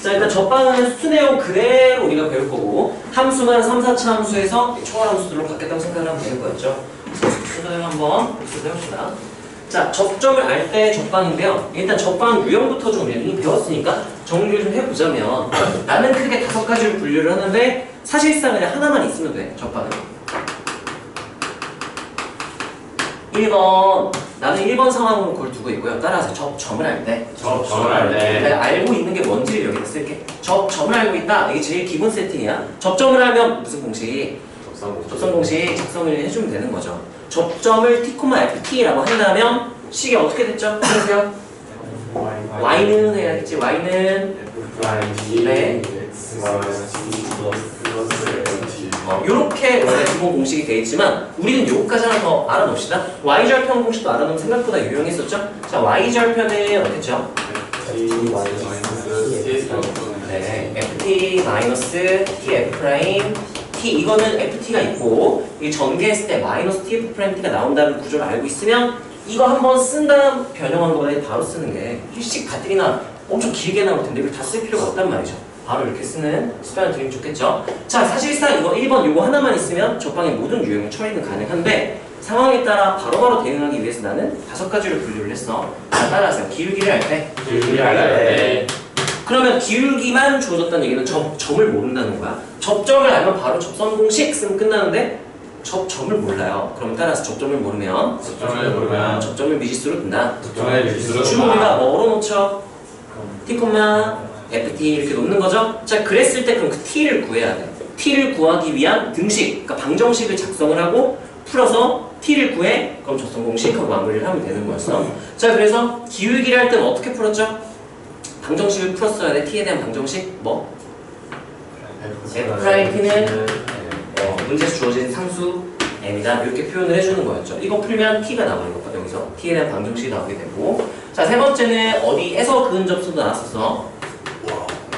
자, 일단 접방은 수수 내용 그대로 우리가 배울 거고 함수만 3, 4차 함수에서 초월 함수들로 바뀌었다고 생각을 하면 되는 거였죠. 수수 내용 한번 해봅시다. 자, 접점을 알 때 접방인데요. 일단 접방 유형부터 좀 이미 배웠으니까 정리를 좀 해보자면 나는 크게 5가지로 분류를 하는데 사실상 그냥 하나만 있으면 돼, 접방은. 1번, 나는 1번 상황으로 그걸 두고 있고요. 따라서 접점을 알 때. 접점을 알 때. 내가 알고 있는 게 뭔지를 여기다 쓸게. 접점을 알고 있다. 이게 제일 기본 세팅이야. 접점을 알면 무슨 공식? 접선 공식 작성을 해주면 되는 거죠. 접점을 t, ft라고 한다면 식이 어떻게 됐죠? 보세요. y는 해야겠지. y는 네. 이렇게 원래 기본 공식이 되어 있지만 우리는 요거까지 하나 더 알아놓읍시다. y절편 공식도 알아놓으면 생각보다 유용했었죠? 자, y절편은 어땠죠? 네, ft-tf' t 이거는 ft가 있고 이 전개했을 때 -tf't가 나온다는 구조를 알고 있으면 이거 한번 쓴 다음 변형한 거에 바로 쓰는 게 일식 가뜩이나 엄청 길게 나올 텐데 이걸 다 쓸 필요가 없단 말이죠. 바로 이렇게 쓰는 습관을 들이면 좋겠죠. 자, 사실상 이거 1번 요거 하나만 있으면 접방의 모든 유형을 처리는 가능한데 상황에 따라 바로바로 대응하기 위해서 나는 5가지로 분류를 했어. 자, 따라서 기울기를 할 때 그러면 기울기만 주어졌다는 얘기는 점을 모른다는 거야. 접점을 알면 바로 접선 공식 쓰면 끝나는데 접점을 몰라요. 그럼 따라서 접점을 모르면 접점을 미지수로 둔다. 주로 우리가 뭐로 놓죠? t, ft 이렇게 놓는 거죠. 자, 그랬을 때 그럼 그 t를 구해야 돼. t를 구하기 위한 등식, 그러니까 방정식을 작성을 하고 풀어서 t를 구해. 그럼 접선 공식하고 마무리를 하면 되는 거였어. 자, 그래서 기울기를 할 때는 어떻게 풀었죠? 방정식을 풀었어야 돼. t에 대한 방정식 뭐? f't는 문제에서 주어진 상수 m이다. 이렇게 표현을 해주는 거였죠. 이거 풀면 t가 나오는 거거든. 여기서 t에 대한 방정식이 나오게 되고. 자, 세 번째는 어디에서 그은 접수도 나왔었어?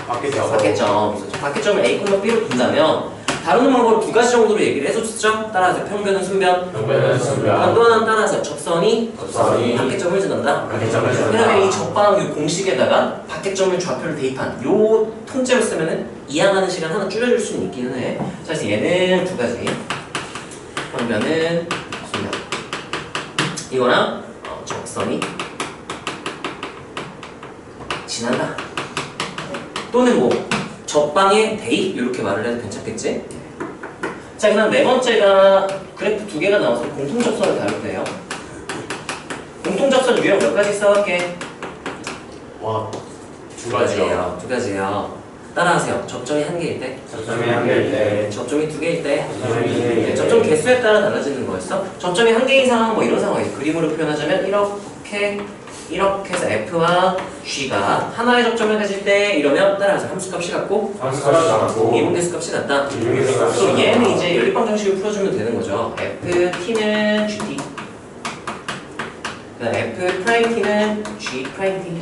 밖에점. 밖에점을 a, b로 둔다면 다루는 방법을 2가지 정도로 얘기를 해줬죠. 따라서 평변은 순변. 또는 따라서 접선이 밖에점을 지난다. 그다음에 이 접방 이 공식에다가 밖에점을 좌표를 대입한 요 통째로 쓰면은 이항하는 시간 하나 줄여줄 수는 있기는 해. 자, 그래서 얘는 2가지. 평변은 순변. 이거랑 접선이 지난다. 또는 뭐 접방의 대입 이렇게 말을 해도 괜찮겠지? 자, 그다음 4번째가 그래프 2개가 나와서 공통접선을 다룰 때예요. 공통접선 유형 몇 가지 써볼게? 2가지요. 2가지요. 따라하세요. 접점이 1개일 때. 접점이 2개일 때. 네, 접점 개수에 따라 달라지는 거였어. 접점이 1개인 상황 뭐 이런 상황이에요. 그림으로 표현하자면 이렇게 해서 F와 G가 하나의 접점을 가질 때 이러면 따라서 함수값이 같고 이분계수값이 같다. 그럼 얘는 이제 연립방정식을 풀어주면 되는 거죠. FT는 GT F'T는 G'T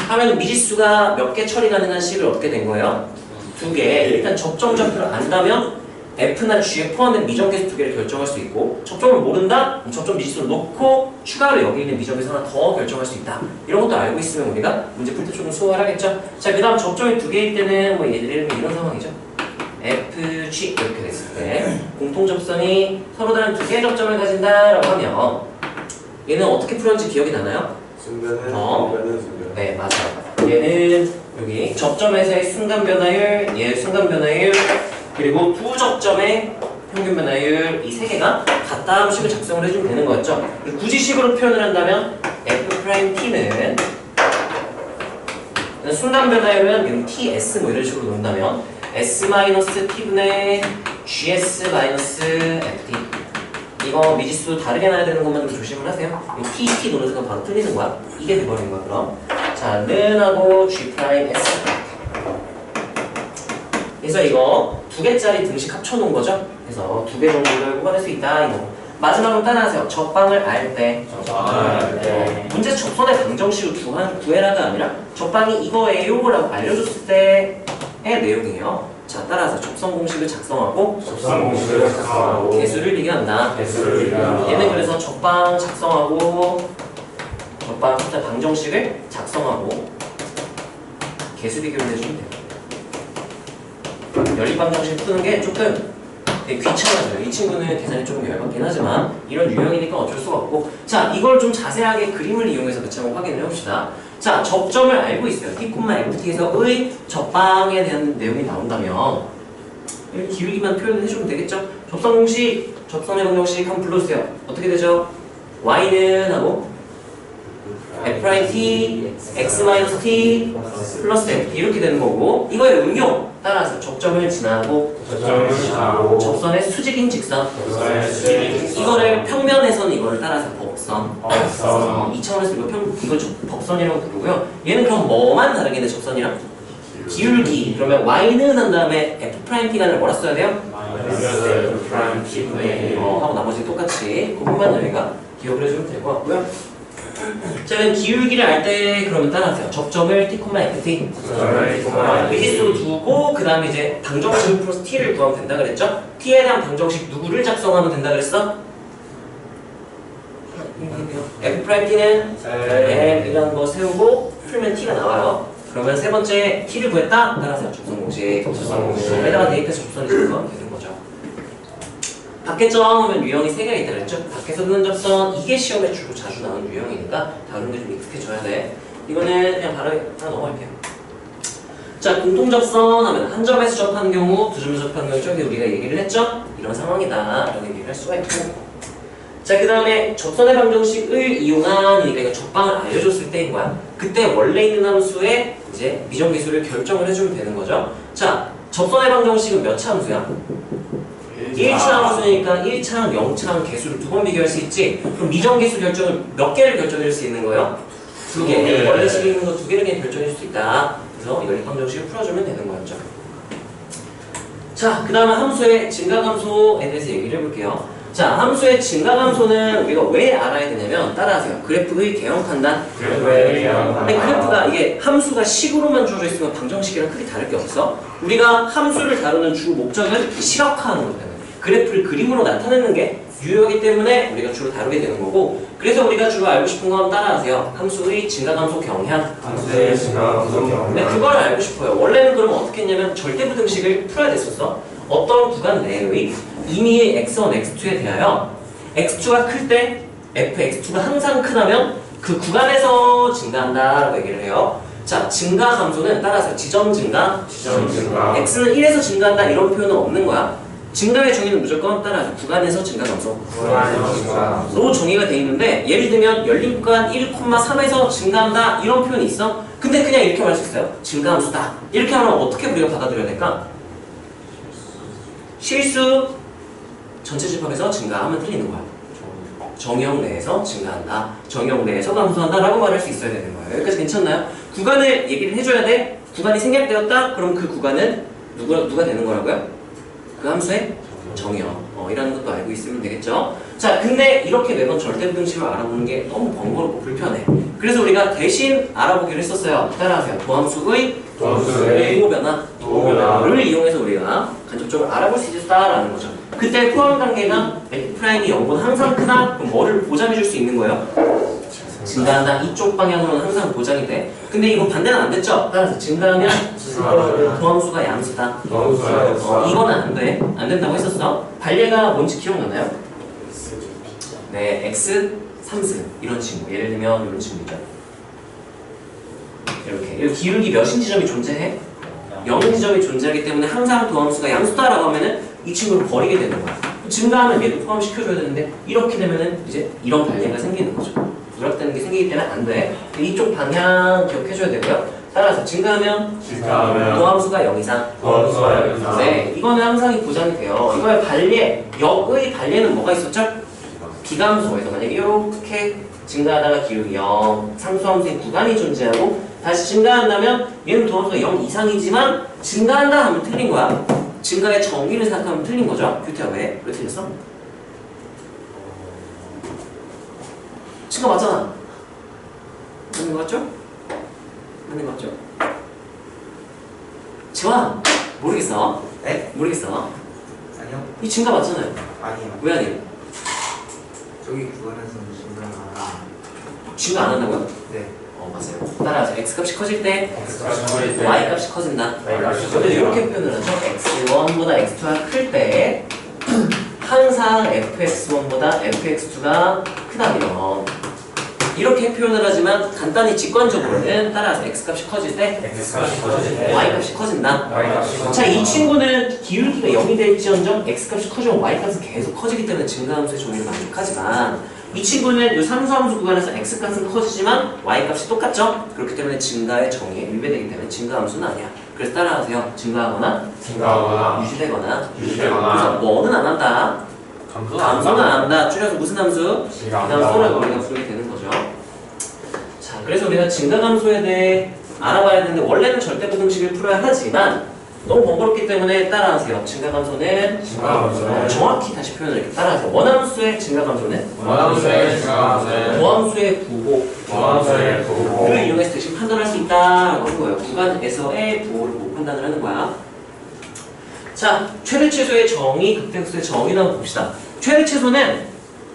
하면 미지수가 몇 개 처리 가능한 식을 얻게 된 거예요? 2개. 일단 접점 좌표를 안다면 F나 G에 포함된 미정계수 2개를 결정할 수 있고 접점을 모른다? 접점 미지수를 놓고 추가로 여기 있는 미정계수 하나 더 결정할 수 있다. 이런 것도 알고 있으면 우리가 문제 풀 때 조금 수월하겠죠? 자, 그 다음 접점이 2개일 때는 뭐 예를 들면 이런 상황이죠. F, G 이렇게 됐을 때 공통접선이 서로 다른 2개의 접점을 가진다라고 하면 얘는 어떻게 풀었는지 기억이 나나요? 네, 맞아요. 얘는 여기 접점에서의 순간 변화율, 얘의 순간 변화율 그리고 두 접점의 평균 변화율 이 3개가 같다 식을 작성을 해주면 되는 거였죠. 굳이 식으로 표현을 한다면 F'T는 순간 변화율은 TS 뭐 이런 식으로 놓는다면 S-T분의 GS-FT 이거 미지수 다르게 놔야 되는 것만 좀 조심을 하세요. T 놓는 순간 바로 틀리는 거야. 이게 돼버리는 거야. 그럼 자, 는하고 G', S 그래서 이거 2개짜리 등식 합쳐놓은 거죠? 그래서 2개 정도를 뽑아낼 수 있다. 이거. 마지막으로 따라하세요. 접방을 알 때. 문제 접선의 방정식을 구해라가 아니라 접방이 이거예요 라고 알려줬을 때의 내용이에요. 자, 따라서 접선 공식을 작성하고 개수를 비교한다. 얘는 그래서 접방 작성하고 접방 방정식을 작성하고 개수 비교를 해주면 돼요. 연립방정식 푸는 게 조금 되게 귀찮아져요. 이 친구는 계산이 조금 열받긴 하지만 이런 유형이니까 어쩔 수가 없고, 자 이걸 좀 자세하게 그림을 이용해서 같이 한번 확인을 해봅시다. 자 접점을 알고 있어요. t, ft에서의 접방에 대한 내용이 나온다면 여기 기울기만 표현을 해주면 되겠죠. 접선 공식, 접선의 방정식 한번 불러주세요. 어떻게 되죠? y는 하고 f't, x-t 플러스 f 이렇게 되는 거고, 이거의 응용 따라서 접점을 지나고 접선의 수직인 직선, 이거를 평면에서는 이거를 따라서 법선, 이 차원에서 이걸 법선이라고 부르고요. 얘는 그럼 뭐만 다르게 돼? 접선이랑 기울기. 그러면 y는 한 다음에 f't가 아니라 뭐라 써야 돼요? 하고 나머지 똑같이 그것만 저희가 기억을 해주면 될 것 같고요. 자, 그럼 기울기를 알 때 그러면 따라하세요. 접점을 t, ft 의지수로 두고 그 다음에 이제 방정식 플러스 t를 구하면 된다 그랬죠? t에 대한 방정식 누구를 작성하면 된다 그랬어? f't는 L이라는 거 세우고 풀면 t가 나와요. 그러면 세 번째 t를 구했다? 따라하세요. 접선 공식. 에다가 대입해서 접선이 되는 거죠. 밖에점 하면 유형이 3개가 있다 그랬죠? 밖에서 는 접선, 이게 시험에 주로 자주 나오는 유형이니까 다른 게 좀 익숙해져야 돼. 이거는 그냥 바로 하나 넘어갈게요. 자, 공통접선 하면 한 점에서 접하는 경우, 두 점에서 접하는 경우 저기 우리가 얘기를 했죠? 이런 상황이다 라고 얘기를 할 수가 있고, 자, 그 다음에 접선의 방정식을 이용하니까 이거 접방을 알려줬을 때인 거야. 그때 원래 있는 함수의 이제 미정계수를 결정을 해주면 되는 거죠. 자, 접선의 방정식은 몇 차 함수야? 1차 함수니까 1차랑 0차랑 개수를 2번 비교할 수 있지. 그럼 미정계수 결정을 몇 개를 결정할 수 있는 거예요? 2개. 원래 식에 있는 거 2개를 그냥 결정할 수 있다. 그래서 연립방정식을 풀어주면 되는 거였죠. 자, 그 다음에 함수의 증가감소에 대해서 얘기를 해볼게요. 자, 함수의 증가감소는 우리가 왜 알아야 되냐면, 따라하세요. 그래프의 대형 판단. 근데 그래프가 이게 함수가 식으로만 주어져 있으면 방정식이랑 크게 다를 게 없어. 우리가 함수를 다루는 주 목적은 시각화하는 거잖아요. 그래프를 그림으로 나타내는 게 유효하기 때문에 우리가 주로 다루게 되는 거고, 그래서 우리가 주로 알고 싶은 건 따라하세요. 함수의 증가감소 경향. 네, 그걸 알고 싶어요. 원래는 그럼 어떻게 했냐면 절대부등식을 풀어야 됐었어. 어떤 구간 내의 이미의 x1, x2에 대하여 x2가 클 때 fx2가 항상 크다면 그 구간에서 증가한다 라고 얘기를 해요. 자, 증가감소는 따라서 지점 증가, x는 1에서 증가한다 이런 표현은 없는 거야. 증가의 정의는 무조건 따라서 구간에서 증가감소 로 정의가 돼 있는데, 예를 들면 열린 구간 1,3에서 증가한다 이런 표현이 있어? 근데 그냥 이렇게 말할 수 있어요. 증가함수다. 이렇게 하면 어떻게 우리가 받아들여야 될까? 실수 전체 집합에서 증가하면 틀리는 거야. 정형 내에서 증가한다, 정형 내에서 감소한다 라고 말할 수 있어야 되는 거예요. 여기까지 괜찮나요? 구간을 얘기를 해줘야 돼. 구간이 생략되었다? 그럼 그 구간은 누가 되는 거라고요? 그 함수의 정형. 이라는 것도 알고 있으면 되겠죠? 자, 근데 이렇게 매번 절대부등식을 알아보는 게 너무 번거롭고 불편해. 그래서 우리가 대신 알아보기로 했었어요. 따라하세요. 도함수의 부호변화를 이용해서 우리가 간접적으로 알아볼 수 있다라는 거죠. 그때 포함 단계가 F'이 0보다 항상 크다? 그럼 뭐를 보장해줄 수 있는 거예요? 증가한다. 이쪽 방향으로는 항상 보장이 돼. 근데 이건 반대는 안 됐죠? 따라서 증가하면 도함수가 양수다. 이거는 안 돼. 안 된다고 했었어. 반례가 뭔지 기억나나요? 네, x 3승 이런 친구. 예를 들면 이런 친구죠. 이렇게. 여기 기울기 몇인 지점이 존재해? 0인 지점이 존재하기 때문에 항상 도함수가 양수다라고 하면은 이 친구를 버리게 되는 거야. 증가하면 얘도 포함시켜줘야 되는데, 이렇게 되면은 이제 이런 반례가 생기는 거죠. 누락되는 게 생기기 때문에 안 돼. 이쪽 방향 기억해줘야 되고요. 따라서 증가하면 도함수가 0 이상. 네, 이거는 항상 보장이 돼요. 이거의 반례, 역의 반례는 뭐가 있었죠? 비감소에서 만약에 이렇게 증가하다가 기울기 0, 상수함수의 구간이 존재하고 다시 증가한다면 얘는 도함수가 0 이상이지만 증가한다 하면 틀린 거야. 증가의 정의를 생각하면 틀린 거죠. 규태가 왜 틀렸어? 증가 맞잖아. 맞는 거 맞죠? 맞는 거 맞죠? 재환! 모르겠어. 네? 모르겠어. 아니요. 이 증가 맞잖아요. 아니요. 왜 아니에요? 저기 구간에서는 증가가 증가 안 한다고요? 네. 맞아요. 따라서 x값이 커질 때 x값이 커질 때 y값이 커진다. y값이 근데 이렇게 표현을 하죠. x1보다 x2가 클 때 항상 fx1보다 fx2가 크다면 이렇게 표현을 하지만 간단히 직관적으로는 따라서 x값이 커질 때 x값이 커질 때 y값이 커진다. y값이 커질 자, 때 이 친구는 기울기가 0이 될지언정 x값이 커지면 y값은 계속 커지기 때문에 증가함수의 종류를 만족하지만 이 친구는 이 상수함수 구간에서 x값은 커지지만 y값이 똑같죠? 그렇기 때문에 증가의 정의에 위배되기 때문에 증가함수는 아니야. 그래서 따라하세요. 증가하거나 증가하거나 유지되거나 유지되거나 그래서 뭐는 안 한다. 감소는 안 한다. 줄여서 무슨 함수? 증가함수라고 우리가 부르게 되는 거죠. 자, 그래서 우리가 증가감소에 대해 알아봐야 되는데 원래는 절대부등식을 풀어야 하지만 너무 번거롭기 때문에 따라하세요. 증가감소는 정확히 다시 표현을 이렇게 따라하세요. 원함수의 증가감소는 원함수의 증가함수는 도함수의 부호를 이용해서 대신 판단할 수 있다라고 하는 거예요. 구간에서의 부호를 보고 판단을 하는 거야. 자, 최대 최소의 정의, 극대극소의 정의를 한번 봅시다. 최대 최소는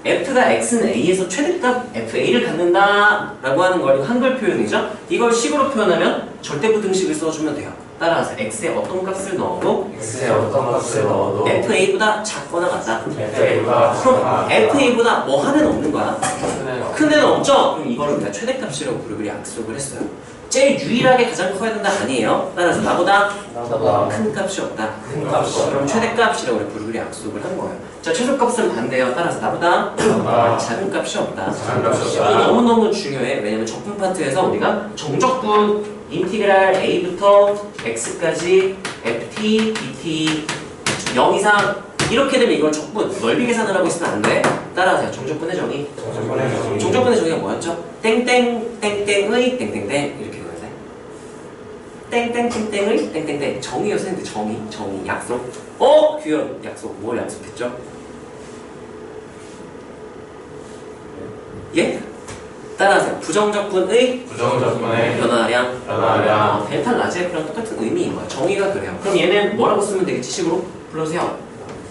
f가 x는 a에서 최대값 fa를 갖는다 라고 하는 거 이거 한글 표현이죠. 이걸 식으로 표현하면 절대부등식을 써주면 돼요. 따라서 x에 어떤 값을 넣어도 x에 어떤 값을 넣어도 fa보다 작거나 같다. fa보다 그럼 fa보다 뭐 하나는 없는 거야? 크네요. 큰 애는 없죠? 그럼 이걸 우리가 최대값이라고 부르기로 약속을 했어요. 제일 유일하게 가장 커야 된다 아니에요? 따라서 나보다 큰 값이 없다. 큰 값이 그럼 최대값이라고 우리 부르기로 약속을 한 거예요. 자, 최소값은 반대예요. 따라서 나보다 작은 값이 없다. 이거 너무너무 중요해. 왜냐면 적분 파트에서 우리가 정적분 인티그랄 a부터 x까지 ft, dt 0 이상 이렇게 되면 이걸 적분 넓이 계산을 하고 있으면 안 돼. 따라하세요. 정적분의 정의. 정적분의 정의가 뭐였죠? 땡땡 땡땡의 땡땡땡 이렇게 되어야 돼. 땡땡 땡땡의 땡땡땡 정의였어. 근데 정의 약속. 규현 약속. 뭘 약속했죠? 예? 따라하세요. 부정적분의 변화량. 델타 라지에프랑 똑같은 의미인 거야. 정의가 그래요. 그럼 얘는 뭐라고 쓰면 되겠지? 식으로 불러주세요.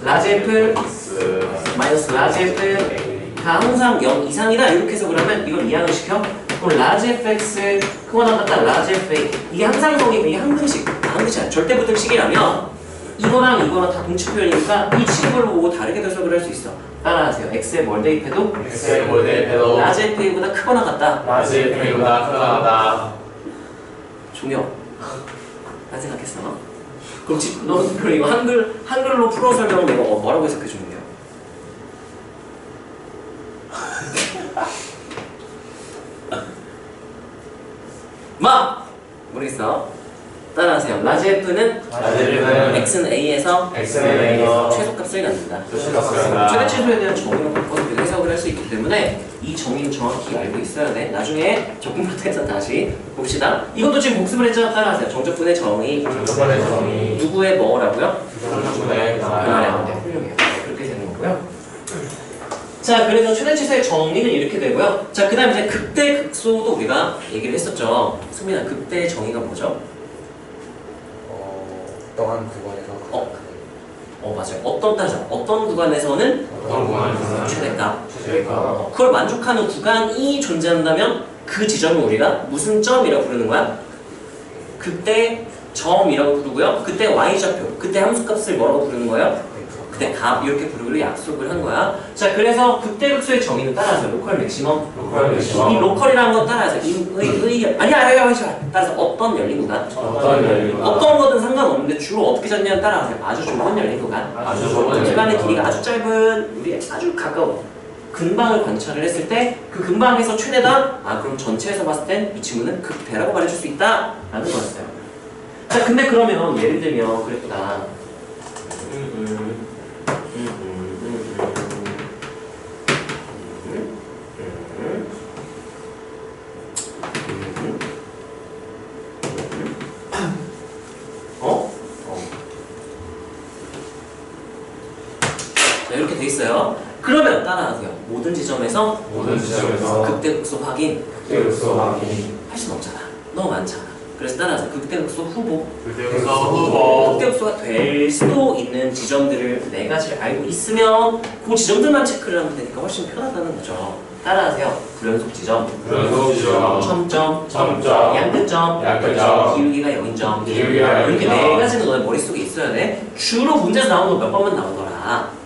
라지에프 마이너스 라지에프가 항상 0 이상이다. 이렇게 해서 그러면 이걸 이항을 시켜. 그럼 라지에프x 그거나 같다. 라지에프 이게 항상성이고 이게 항등식. 항등식 아니야. 절대부등식이라면 이거랑 이거랑 다 동치 표현이니까 이 친구를 보고 다르게 해석을 할 수 있어. 따라하세요. x에 뭘 대입해도 라지에프보다 크거나 같다. 종혁 안 생각했어? 그럼 너 이거 한글로 풀어 설명을 내가 뭐라고 해석해 주는 거야? 모르겠어. 따라하세요. 라지에프는 x는 a에서 최소값을 갖는다. 최대 최소에 대한 정의를 바꿔서 해석을 할 수 있기 때문에 이 정의는 정확히 알고 있어야 돼. 나중에 적분 파트에서 다시 봅시다. 이것도 지금 복습을 했잖아. 따라하세요. 정적분의 정의. 누구의 뭐라고요? 변화량. 네, 훌륭해요. 그렇게 되는 거고요. 자, 그래서 최대 최소의 정의는 이렇게 되고요. 자, 그 다음에 이제 극대 극소도 우리가 얘기를 했었죠. 승민아, 극대의 정의가 뭐죠? 어떠한 구간에서 맞아요. 어떤 구간에서는 최대값. 그걸 만족하는 구간이 존재한다면 그 지점을 우리가 무슨 점이라고 부르는 거야? 그때 점이라고 부르고요. 그때 y좌표, 그때 함수값을 뭐라고 부르는 거예요? 그때 값 이렇게 부르기로 약속을 한 거야. 자, 그래서 그때 극소의 정의는 따라서 로컬 맥시멈. 이 로컬이라는 건 따라서 아니야. 따라서 어떤 열린 구간. 어떤 거든 상관없는데 주로 어떻게 잡냐면 따라서 아주 좁은 열린 구간. 기간의 길이가 아주 짧은 우리 아주 가까운 근방을 관찰을 했을 때 그 근방에서 최대다. 그럼 전체에서 봤을 땐 이 친구는 극대라고 말해줄 수 있다 라는 거였어요. 자, 근데 그러면 예를 들면 그랬다. 자, 이렇게 돼 있어요. 그러면 따라하세요. 모든 지점에서 극대극소 확인 할 수는 없잖아. 너무 많잖아. 그래서 따라서 극대극소 후보. 극대극소가 될 수도 있는 지점들을 4가지를 알고 있으면 그 지점들만 체크를 하면 되니까 훨씬 편하다는 거죠. 따라하세요. 불연속 지점, 연속 지점, 첨점, 첨점, 양끝점, 양끝점, 기울기가 0인점. 기울기가 이렇게 0인점. 네 가지는 너네 머릿속에 있어야 돼. 주로 문제에서 나오는 거 몇 번만 나오더라.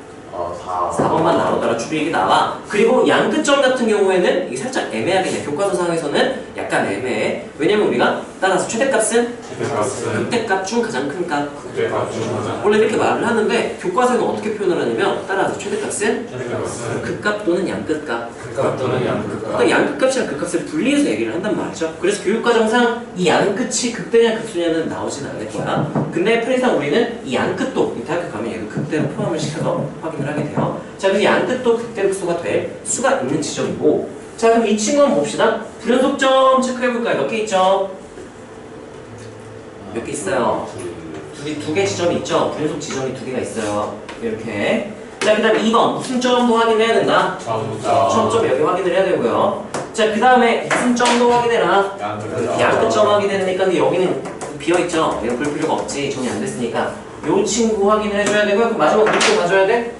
4번만 나오더라. 주로 이게 나와. 그리고 양끝점 같은 경우에는 이게 살짝 애매하게 돼. 교과서상에서는 약간 애매해. 왜냐면 우리가 따라서 최대값은 최대값은 극대값 중 가장 큰 값. 극대값 중 가장 원래 이렇게 말을 하는데 교과서에는 어떻게 표현을 하냐면 따라서 최대값은 최대값은 극값 또는 양끝값. 극값 또는 양극값. 그러니까 양끝값이랑 극값을 분리해서 얘기를 한단 말이죠. 그래서 교육과정상 이 양끝이 극대냐 극소냐는 나오진 않을 거야. 근데 풀이상 우리는 이 양끝도 대학교 가면 얘도 극대로 포함을 시켜서 확인을 하게 돼요. 자, 그래서 양끝도 극대 극소가 될 수가 있는 지점이고, 자, 그럼 이 친구 한번 봅시다. 불연속점 체크해볼까요? 몇 개 있죠? 몇 개 있어요? 두 개 지점이 있죠? 불연속 지점이 2개가 있어요. 이렇게. 자, 그 다음에 2번 무슨 점도 확인해야 된다? 첨점 여기 확인을 해야 되고요. 자, 그 다음에 무슨 점도 확인해라? 양끝점 확인해야 되니까 근데 여기는 비어있죠? 얘가 볼 필요가 없지. 정리 안 됐으니까 요 친구 확인을 해줘야 되고요. 그럼 마지막 무슨 봐줘야 돼?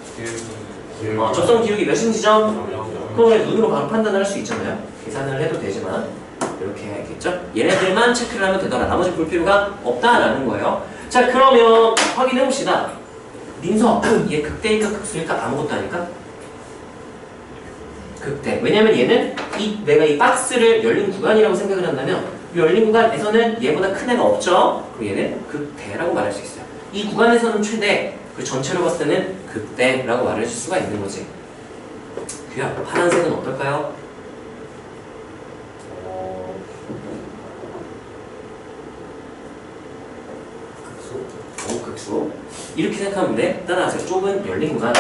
접점 기울기 몇인 지점? 그럼 우리 눈으로 바로 판단을 할 수 있잖아요. 계산을 해도 되지만 이렇게 해야겠죠? 얘네들만 체크를 하면 되더라. 나머지 볼 필요가 없다라는 거예요. 자, 그러면 확인해 봅시다. 민서, 얘 극대일까 극소일까? 아무것도 아닐까? 극대. 왜냐면 얘는 내가 이 박스를 열린 구간이라고 생각을 한다면 이 열린 구간에서는 얘보다 큰 애가 없죠? 그럼 얘는 극대라고 말할 수 있어요. 이 구간에서는 최대, 그 전체로 봤을 때는 극대라고 말할 수가 있는 거지. 규야, 파란색은 어떨까요? 극소. 이렇게 생각하면 돼. 따라하세요. 좁은 열린 구간.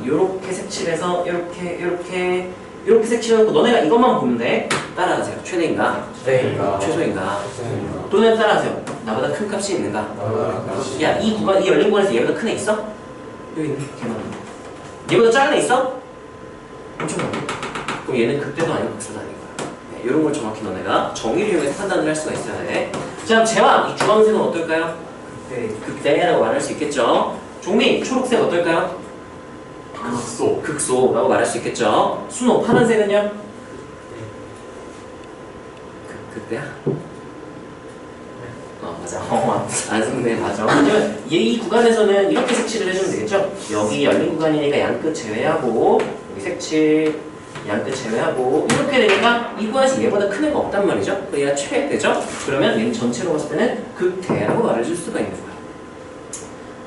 요렇게 색칠해서 요렇게 색칠해놓고 너네가 이것만 보면 돼. 따라하세요. 최대인가? 최소인가? 또는 따라하세요. 나보다 큰 값이 있는가? 야, 이 구간, 이 열린 구간에서 얘보다 큰 애 있어? 여기 있네. 걔만. 얘보다 작은 애 있어? 엄청 많아. 그럼 얘는 극대도 아니고 극소도 아닌 거야. 네, 이런 걸 정확히 너네가 정의를 이용해서 판단을 할 수가 있어야 돼. 자, 그럼 제왕, 이 주황색은 어떨까요? 극대라고 말할 수 있겠죠. 종민, 초록색 어떨까요? 극소라고 말할 수 있겠죠. 순호, 파란색은요? 극대야? 맞아. 안승네 맞아. 왜냐면 이 구간에서는 이렇게 색칠을 해주면 되겠죠. 여기 열린 구간이니까 양끝 제외하고 여기 색칠 양끝 제외하고 이렇게 되니까 이 구간에서 얘보다 큰 애가 없단 말이죠. 얘가 최대죠. 그러면 얘는 전체로 봤을 때는 극대라고 말해줄 수가 있는 거야.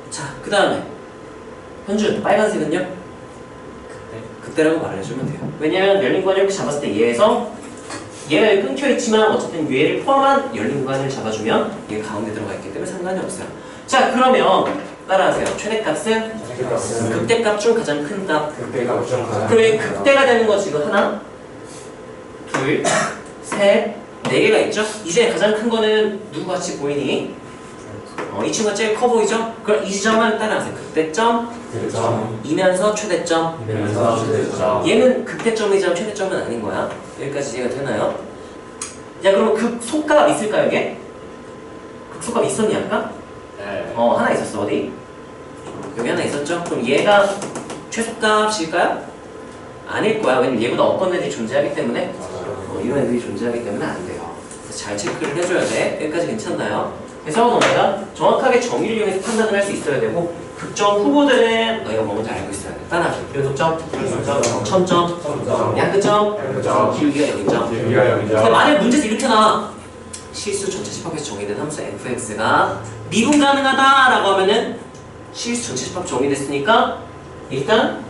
자, 그 다음에 현준, 빨간색은요? 극대라고 말해주면 돼요. 왜냐면 열린 구간을 이렇게 잡았을 때 얘가 끊겨있지만 어쨌든 얘를 포함한 열린 구간을 잡아주면 얘가 가운데 들어가 있기 때문에 상관이 없어요. 자, 그러면 따라하세요. 최대값은 극대값 중 가장 큰 값. 그럼 극대가 되는 거 지금 하나, 둘, 셋, 네 개가 있죠? 이제 가장 큰 거는 누구같이 보이니? 이 친구가 제일 커 보이죠? 그럼 이 지점은 따라하세요. 극대점, 이면서 최대점. 얘는 극대점이지만 최대점은 아닌 거야. 여기까지 이해가 되나요? 야, 그러면 극소값 있을까요, 이게? 극소값 있었니, 아까? 네. 하나 있었어. 어디? 여기 하나 있었죠? 그럼 얘가 최소값일까요? 아닐 거야. 왜냐면 얘보다 어떤 애들이 존재하기 때문에 이런 애들이 존재하기 때문에 안 돼요. 그래서 잘 체크를 해줘야 돼. 여기까지 괜찮나요? 그래서 너네가 정확하게 정의를 이용해서 판단을 할 수 있어야 되고 극점 후보들은 너희가 뭔지 알고 있어야 돼. 따라하죠. 연속점, 첨점, 양끝점, 기울기가 0점. 근데 만약 문제에서 이렇게 나와. 실수 전체 집합에서 정의된 함수 fx가 미분 가능하다라고 하면은 실수 전체 집합 정의됐으니까 일단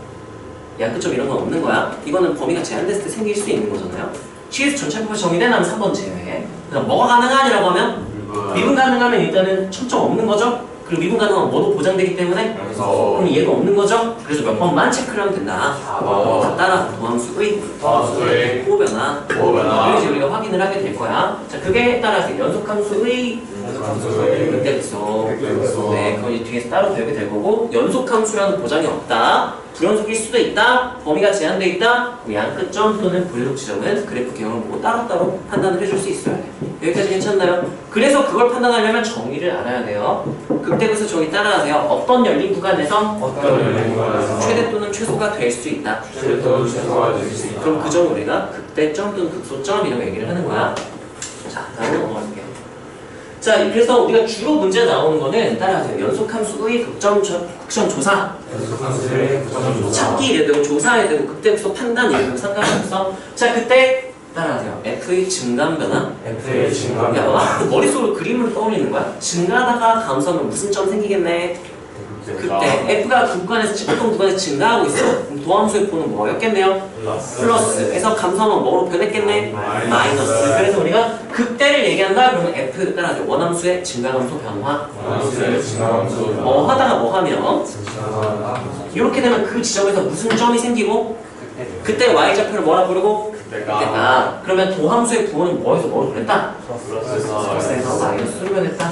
양끝점 이런 건 없는 거야. 이거는 범위가 제한됐을 때 생길 수 있는 거잖아요. 실수 전체 집합 정의된 하면 3번 제외. 그럼 뭐가 가능하냐라고 하면 미분 가능하면 일단은 첨점 없는 거죠. 그리고 미분 가능하면 뭐도 보장되기 때문에 그럼 얘가 없는 거죠. 그래서 몇 번만 체크를 하면 된다. 따라 도함수의 호흡변화 이렇게 우리가 확인을 하게 될 거야. 자, 그게 따라서 연속함수의 극대극소. 네, 그건 이제 뒤에서 따로 배우게 될 거고 연속함수라는 보장이 없다. 불연속일 수도 있다. 범위가 제한되어 있다. 양끝점 또는 불연속 지점은 그래프 개형을 보고 따로따로 판단을 해줄 수 있어야 돼. 여기까지 괜찮나요? 그래서 그걸 판단하려면 정의를 알아야 돼요. 극대극소 정의 따라하세요. 어떤 열린 구간에서 어떤 열린 구간에서 최대 또는 최소가 될 수 있다. 최대 또는 최소가 될 수 있다. 그럼 그 점 우리가 극대점 또는 극소점 이런 거 얘기를 하는 거야. 자, 다음으로 넘어갈게요. 자, 그래서 우리가 주로 문제 나오는 거는 따라하세요. 연속함수의 극점 조사. 연속함수의 극점 조사. 찾기 이래도 되고 조사해야 되고 극대극소 판단 이래도 상관이 없어. 자, 그때 따라하세요. F의 증감 변화. F의 증감 야, 변화. 머릿속으로 그림을 떠올리는 거야. 증가하다가 감소하면 무슨 점 생기겠네? 그때 F가 구간에서 어떤 구간에서 증가하고 있어. 그럼 도함수의 보는 뭐였겠네요? 플러스에서 감소하면 뭐로 변했겠네? 마이너스. 그래서 우리가 극대를 얘기한다. 그러면 F 따라하죠. 원함수의 증가감소 변화. 원함수의 증가감소 뭐 하다가 뭐 하면 증가하다. 이렇게 되면 그 지점에서 무슨 점이 생기고 그때 y좌표를 뭐라 부르고? 극대다. 그러면 도함수의 부호는 뭐에서 뭐로 변했다? 플러스에서 마이너스로 변했다.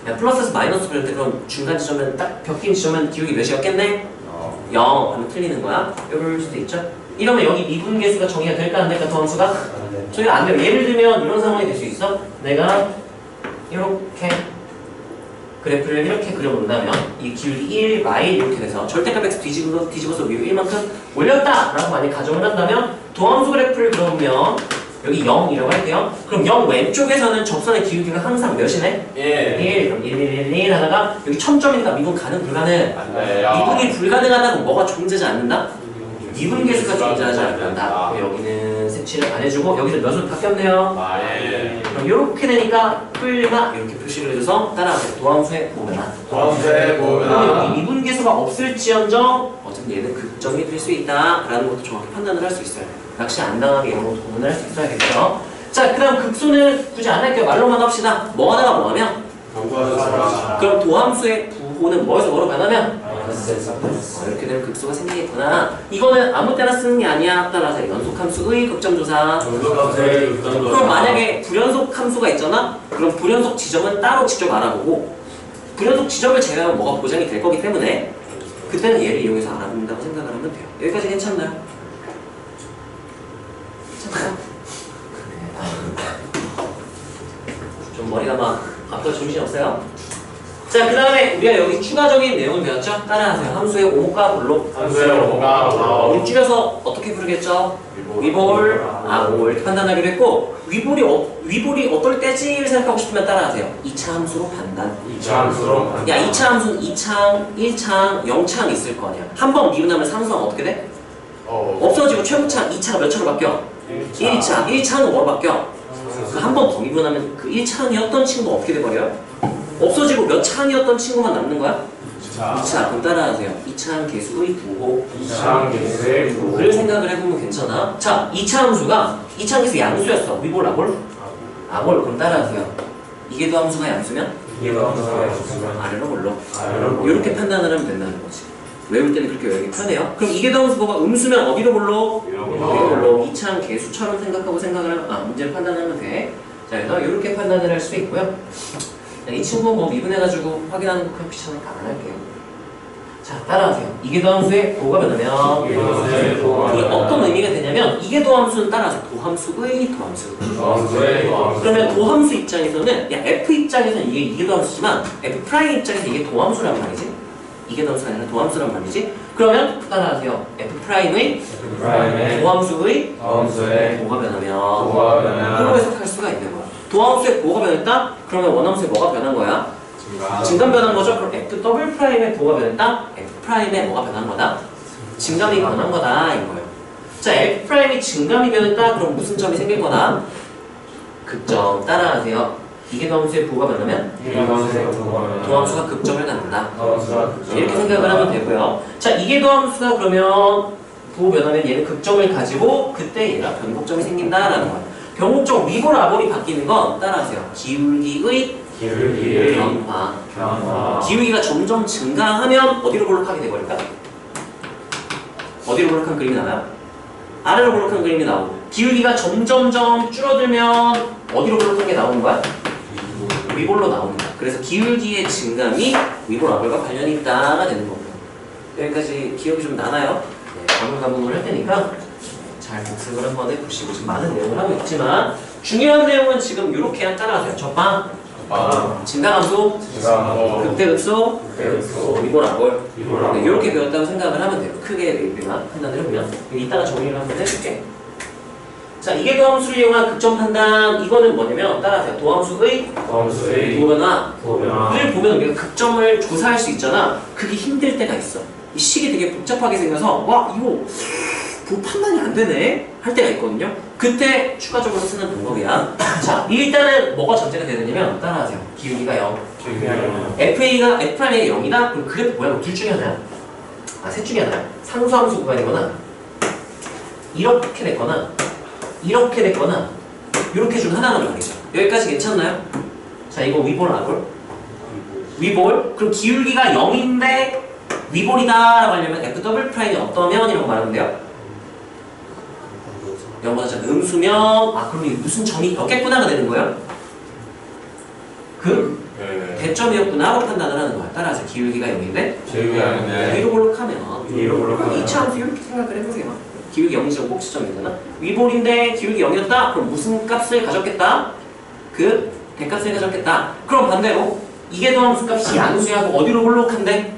야, 플러스에서 마이너스 변할 때 그럼 중간 지점은 딱 벽긴 지점은 기울기 몇이었겠네? 0 하면 틀리는 거야. 이럴 수도 있죠. 이러면 여기 미분계수가 정의가 될까 안 될까 도함수가? 정의가 안 돼요. 예를 들면 이런 상황이 될 수 있어. 내가 이렇게 그래프를 이렇게 그려본다면 이 기울기 1, 마일 이렇게 돼서 절대값 x 뒤집어서 위로 1만큼 올렸다 라고 만약 가정을 한다면 도함수 그래프를 그려보면 여기 0이라고 할게요. 그럼 0 왼쪽에서는 접선의 기울기가 항상 몇이네? 1. 그럼 1 하다가 여기 1000점이니까 미분 가능 불가능? 안 돼요. 미분이 불가능하다고 뭐가 존재하지 않는다? 미분계수가 존재하지 않는다. 그럼 여기는 색칠을 안 해주고 여기서 몇으로 바뀌었네요. 그럼 이렇게 되니까 풀마 이렇게 표시를 해줘서 따라하세요. 도함수의 보면아. 도함수의 그럼 보면아. 여기 미분계수가 없을지언정 어차피 얘는 극점이 될 수 있다 라는 것도 정확히 판단을 할 수 있어요. 낚시 안 당하게 이런 것도 구분을 할 수 있어야겠죠. 자, 그 다음 극소는 굳이 안 할게요. 말로만 합시다. 뭐 하다가 뭐 하면? 그럼 도함수의 부호는 뭐에서 뭐로 변하면? 이렇게 되면 극소가 생기겠구나. 이거는 아무 때나 쓰는 게 아니야. 따라서 연속함수의 극점조사. 그럼 만약에 불연속 함수가 있잖아? 그럼 불연속 지점은 따로 직접 알아보고 불연속 지점을 제외하면 뭐가 보장이 될 거기 때문에 그때는 얘를 이용해서 알아본다고 생각을 하면 돼요. 여기까지 괜찮나요? 괜찮아요? 좀 머리가 막 앞서 정신 없어요? 자, 그 다음에 우리가 여기 추가적인 내용을 배웠죠? 따라하세요. 함수의 오목과 볼록. 우리 줄여서 어떻게 부르겠죠? 위볼, 아볼 이렇게 판단하기로 했고 위볼이 어떨 때지를 생각하고 싶으면 따라하세요. 2차 함수로 판단. 2차 함수로 판단. 야, 2차 함수는 2창, 1창, 0창 있을 거 아니야. 한 번 미분하면 상수하면 어떻게 돼? 없어지고 최고창 2차가 몇 차로 바뀌어? 1차. 1차는 뭐로 바뀌어? 한 번 더 미분하면 그 1차이었던 친구가 어떻게 돼버려요? 없어지고 몇 차이었던 친구만 남는 거야? 2차. 그럼 따라하세요. 2차항 계수의 부호. 2차 계수의 부호. 그걸 생각을 해보면 괜찮아. 자, 2차 함수가 2차 계수 양수였어. 위볼, 아볼? 아볼. 그럼 따라하세요. 이게 도 함수가 양수면? 아래로 볼로. 이렇게 판단을 하면 된다는 거지. 외울 때는 그렇게 외우기 편해요. 그럼 이게 도 함수가 음수면 어디로 볼로? 위로 볼로. 2차항 계수처럼 생각을 하면 문제를 판단하면 돼. 자, 그래서 이렇게 판단을 할 수 있고요. 이 친구 뭐 미분해가지고 확인하는 거 그냥 귀찮으니까 안 할게요. 자, 따라하세요. 이게 도함수의 부호가 변하면 그게 어떤 의미가 되냐면 이게 도함수는 따라하세요. 도함수의 도함수. 그러면 도함수 입장에서는 F 입장에서는 이게 도함수지만 F 프라임 입장에서 이게 도함수란 말이지. 이게 도함수가 아니라 도함수란 말이지. 그러면 따라하세요. F 프라임의 도함수의 부호가 변하면 그로 해석할 수가 있는 거야. 도함수의 부호가 변했다? 그러면 원함수의 뭐가 변한 거야? 증감 변한 거죠? 그럼 F 더블 프라임의 부호가 변했다? F 프라임의 뭐가 변한 거다? 증감이 변한 거다 인 거예요. 자, F 프라임이 증감이 변했다? 그럼 무슨 점이 생길 거다? 극점. 따라하세요. 이게 도함수의 부호가 변하면 도함수가 극점을 갖는다. 이렇게 생각을 하면 되고요. 자, 이게 도함수가 그러면 부호 변하면 얘는 극점을 가지고 그때 얘가 변곡점이 생긴다라는 거예요. 변곡점 위볼 아볼이 바뀌는 건 따라하세요. 기울기의 변화. 기울기가 점점 증가하면 어디로 볼록하게 돼버릴까? 어디로 볼록한 그림이 나와요? 아래로 볼록한 그림이 나오고 기울기가 점점점 줄어들면 어디로 볼록한 게 나오는 거야? 위볼로 나오는 거야. 그래서 기울기의 증감이 위볼 아볼과 관련이 있다가 되는 거고요. 여기까지 기억이 좀 나나요? 네, 가물가물을 할 테니까 잘 복습을 한번 해보시고 지금 많은 내용을 하고 있지만 중요한 내용은 지금 이렇게 따라가세요. 첫방 증가함수, 극대극소, 리볼아볼. 네, 이렇게 배웠다고 생각을 하면 돼요. 크게 판단을 해보면. 이따가 정리를 한번 해줄게. 자, 이계도함수를 이용한 극점 판단. 이거는 뭐냐면 따라하세요. 도함수의 도변화를 보면 우리가 극점을 조사할 수 있잖아. 그게 힘들 때가 있어. 이 식이 되게 복잡하게 생겨서 와 이거 뭐 판단이 안 되네 할 때가 있거든요. 그때 추가적으로 쓰는 방법이야. 자, 일단은 뭐가 전제가 되느냐면 따라하세요. 기울기가 0. FA가 F'의 0이다? 그럼 그래프 모양은 둘 중에 하나야. 셋 중에 하나야. 상수함수 구간이거나 이렇게 됐거나 이렇게 됐거나 이렇게 중 하나는 말이죠. 여기까지 괜찮나요? 자, 이거 위볼 아볼? 위볼? 그럼 기울기가 0인데 위볼이다 라고 하려면 F 더블 프라임이 어떠면 이라고 말하면 돼요. 0보다 작은 음수면 그럼 무슨 점이 였겠구나가 되는 거예요? 그 대점이었구나로 판단을 하는 거야. 따라서 기울기가 0인데 위로 볼록하면 2차 함수 이렇게 생각을 해보세요. 기울기 0이죠. 꼭지점이잖아. 위볼인데 기울기 0이었다? 그럼 무슨 값을 가졌겠다? 그 대값을 가졌겠다. 그럼 반대로 이계도함수 값이 양수하고 어디로 볼록한데?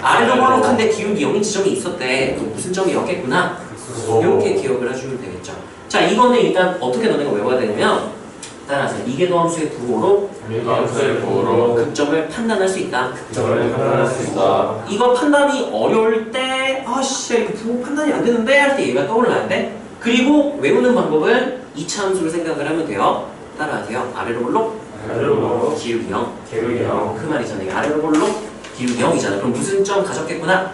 아래로 볼록한데 기울기 0인 지점이 있었대. 그럼 무슨 점이었겠구나? 이렇게 기억을 해주면 되겠죠. 자, 이거는 일단 어떻게 너네가 외워야 되냐면 따라서 이계도함수의 부호로 극점을 판단할 수 있다. 이거 판단이 어려울 때 이거 부호 판단이 안 되는데 할 때 얘가 떠올라야 돼. 그리고 외우는 방법은 2차 함수를 생각을 하면 돼요. 따라하세요. 아래로 볼록 기울기 0. 그 말이잖아요. 아래로 볼록 기울기 0이잖아. 그럼 무슨 점 가졌겠구나?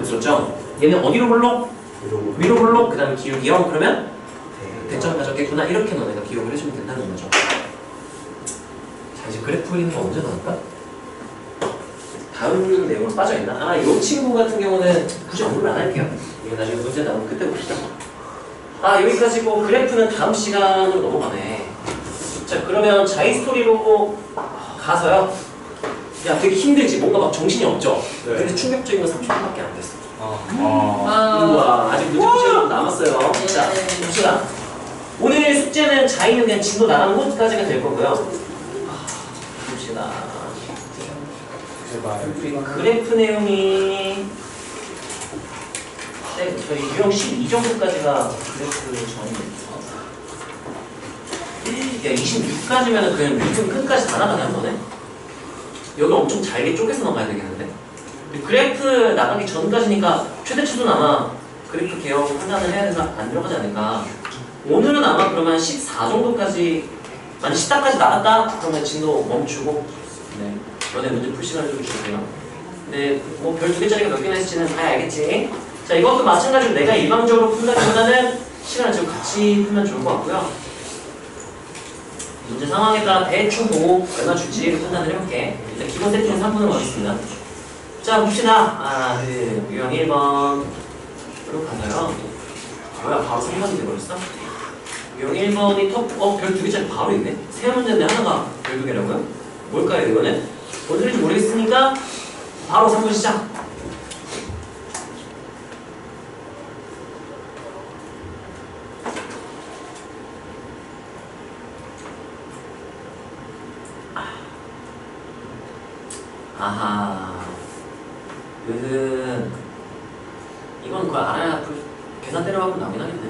그렇죠? 얘는 어디로 볼록? 위로 볼록, 그 다음에 기울기 0. 그러면 대점 가졌겠구나. 이렇게 너네가 기억을 해주면 된다는 거죠. 자, 이제 그래프 그리는 거 언제 나올까? 다음 내용으로 빠져있나? 이 친구 같은 경우는 굳이 언급을 안 할게요. 이거 나중에 문제 나오면 그때 봅시다. 여기까지고 그래프는 다음 시간으로 넘어가네. 자, 그러면 자이스토리로 가서요. 야, 되게 힘들지? 뭔가 막 정신이 없죠? 네. 근데 충격적인 건 30분밖에 안 됐어. 우와, 아직 문제 푸시가 남았어요. 자, 봅시다. 오늘 숙제는 자이는 그냥 진도 나가는 곳까지가 될 거고요. 봅시다. 그래프 내용이 저희 유형 12 정도까지가 그래프 전이겠죠. 야, 26까지면 그냥 밑은 끝까지 다 나가네, 한 번에. 여기 엄청 잘게 쪼개서 넘어야 되겠는데? 그래프 나가기 전까지니까 최대치수는 아마 그래프 개혁 판단을 해야 되나 안 들어가지 않을까. 오늘은 아마 그러면 14 정도까지, 만약 14까지 나갔다? 그러면 진도 멈추고, 네. 너네 문제 풀 시간을 좀 주세요. 네, 뭐 별 2개짜리가 몇 개나 있을지는 다 알겠지. 자, 이것도 마찬가지로 내가 일방적으로 푼다기보다는 시간을 지금 같이 풀면 좋을 것 같고요. 문제 상황에 따라 대충 보고 얼마 줄지 판단을 해볼게. 일단 기본 세팅은 3분으로 가겠습니다. 자, 봅시다. 유형 1번으로 가서요. 뭐야, 바로 3번이 돼버렸어? 유형 1번이 별 2개짜리 바로 있네? 세 문제인데 하나가 별 2개라고요? 뭘까요, 이거는? 뭔 소리인지 모르겠으니까 바로 3번 시작! 아하, 이건 그거 알아야 계산대로 하고 나오긴 하겠네.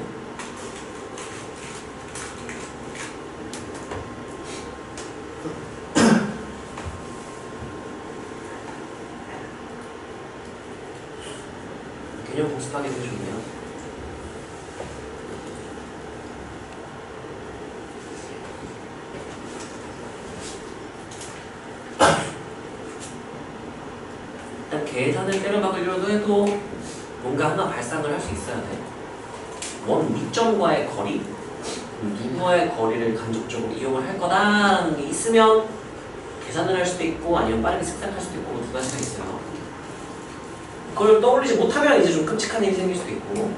개념 복습하기 되게 좋네요. 계산을 때려박으려고 해도 뭔가 하나 발상을 할 수 있어야 돼. 원 밑점과의 거리, 누구와의 거리를 간접적으로 이용을 할 거다라는 게 있으면 계산을 할 수도 있고 아니면 빠르게 습득할 수도 있고 두 가지가 있어요. 그걸 떠올리지 못하면 이제 좀 끔찍한 일이 생길 수도 있고.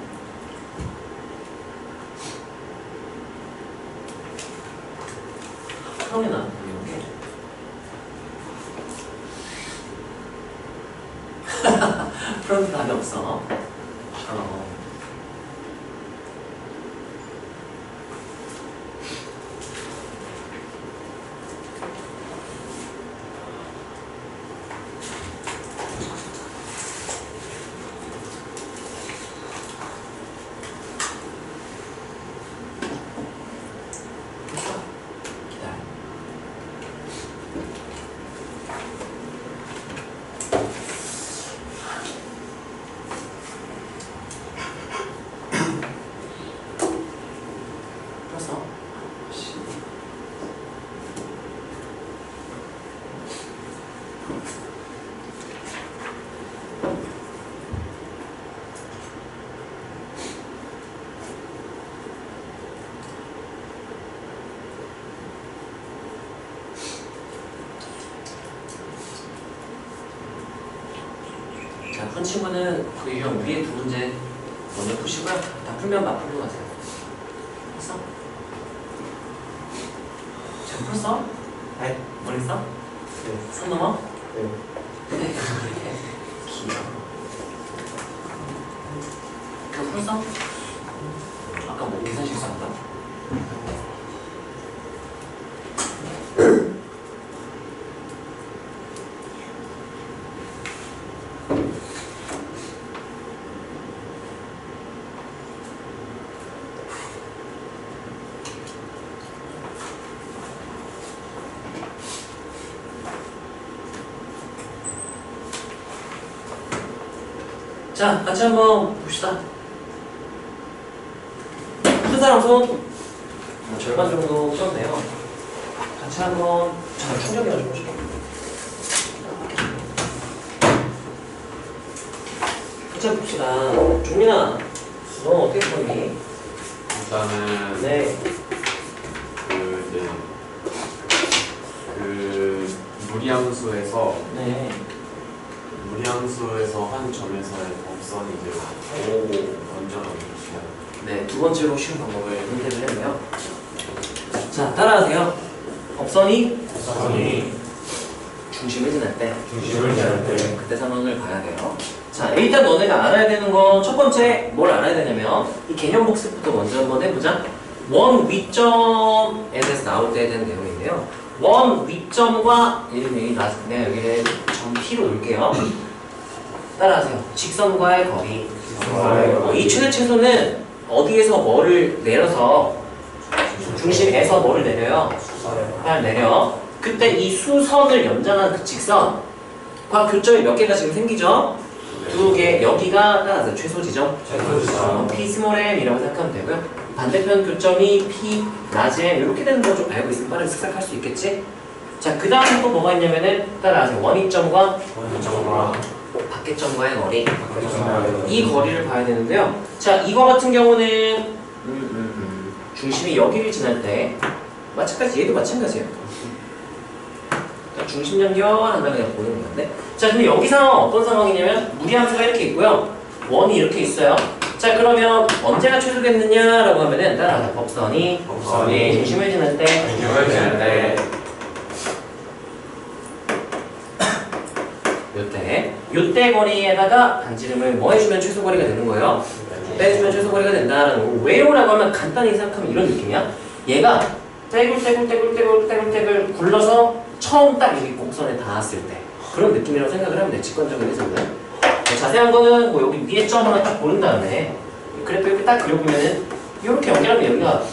처음에나 프런트 답이 없어. 그런 친구는 그 유형 위에 두 문제 먼저 푸시고요. 다 풀면 맞풀고 가세요. 했어? 잘 풀었어? 네. 머리 써? 네. 손 넘어? 네. 귀여워. 그거 풀었어? 아까 뭐 계산 실수한다? 자, 같이 한번 봅시다. 큰 사람 손 절반 정도 풀었네요. 같이 한번 자, 충전기가 좀 해줄게. 같이 한번 봅시다. 종민아, 너 어떻게 풀었니? 일단은 네. 그 무리함수에서 네. 한 점에서의 법선이 이제 오. 먼저 나옵니다. 네, 두 번째로 쉬운 방법을 선택을 했네요. 자, 따라하세요. 법선이 법선이 중심을 지날 때 중심을 지날 때 그때 상황을 봐야 돼요. 자, 일단 너네가 알아야 되는 건 첫 번째 뭘 알아야 되냐면 이 개념 복습부터 먼저 한번 해보자. 원 위점에 대해서 나올 때에 대한 내용인데요. 원 위점과 내가 여기를 점 P로 놓을게요. 따라하세요. 직선과의 거리. 이 최대 최소는 어디에서 뭐를 내려서 중심에서 뭐를 내려요? 잘 내려. 그때 이 수선을 연장한 그 직선과 교점이 몇 개가 지금 생기죠? 두 개. 여기가 따라서 최소 지점. P 스몰 m이라고 생각하면 되고요. 반대편 교점이 P 라지 m 이렇게 되는 거 좀 알고 있으면 빠르게 쓱싹 할 수 있겠지? 자, 그 다음에 또 뭐가 있냐면은 따라하세요. 원위점과 밖에점과의 거리. 이 거리를 봐야 되는데요. 자, 이거 같은 경우는 중심이 여기를 지날 때 마찬가지, 얘도 마찬가지예요. 그러니까 중심 연결한 다음에 그냥 보는 건데. 자, 근데 여기 상황은 어떤 상황이냐면 무리함수가 이렇게 있고요. 원이 이렇게 있어요. 자, 그러면 언제가 최소겠느냐라고 하면은 따라서 법선이 중심을 지날 때 요때 거리에다가 반지름을 뭐 해주면 최소 거리가 되는 거예요? 빼주면 최소 거리가 된다라는 거고, 왜요라고 하면 간단히 생각하면 이런 느낌이야. 얘가 떼굴 굴러서 처음 딱 여기 곡선에 닿았을 때 그런 느낌이라고 생각을 하면 돼. 직관적인 해석은. 자세한 거는 뭐 여기 위에 점 하나 딱 보는 다음에 그래프 이렇게 딱 그려보면은 이렇게 연결하면 여기가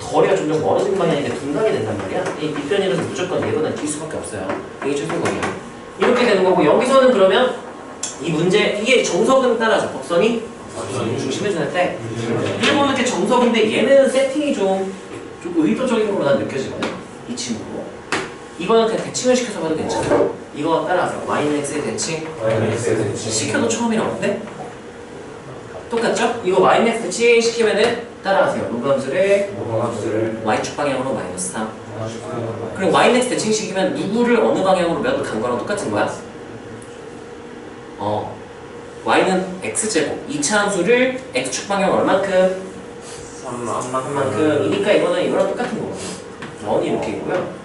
거리가 점점 멀어지는 방향이니까 둔각이 된단 말이야. 이 밑변이라서 무조건 얘보다 길 수밖에 없어요. 이게 최소 거리야. 이렇게 되는 거고, 여기서는 그러면 이 문제, 이게 정석은 따라서 법선이 중심을 지날 때 일본은 이렇게 정석인데 얘는 세팅이 좀 의도적인 걸로 난 느껴지거든. 이 친구로. 이거는 그냥 대칭을 시켜서 봐도 괜찮아. 이거 따라서 y는 x의 대칭 시켜도 처음이 나오는데 똑같죠? 이거 y는 x 대칭 시키면은 따라하세요. 로그 함수를 y축 방향으로 마이너스 3. 그리고 y는 x 대칭 시키면 누구를 어느 방향으로 몇 간 거랑 똑같은 거야? y는 x제곱 2차 함수를 x축 방향 얼만큼? 3만큼 이니까 이거는 이거랑 똑같은 거거든요. 원이 이렇게 있고요.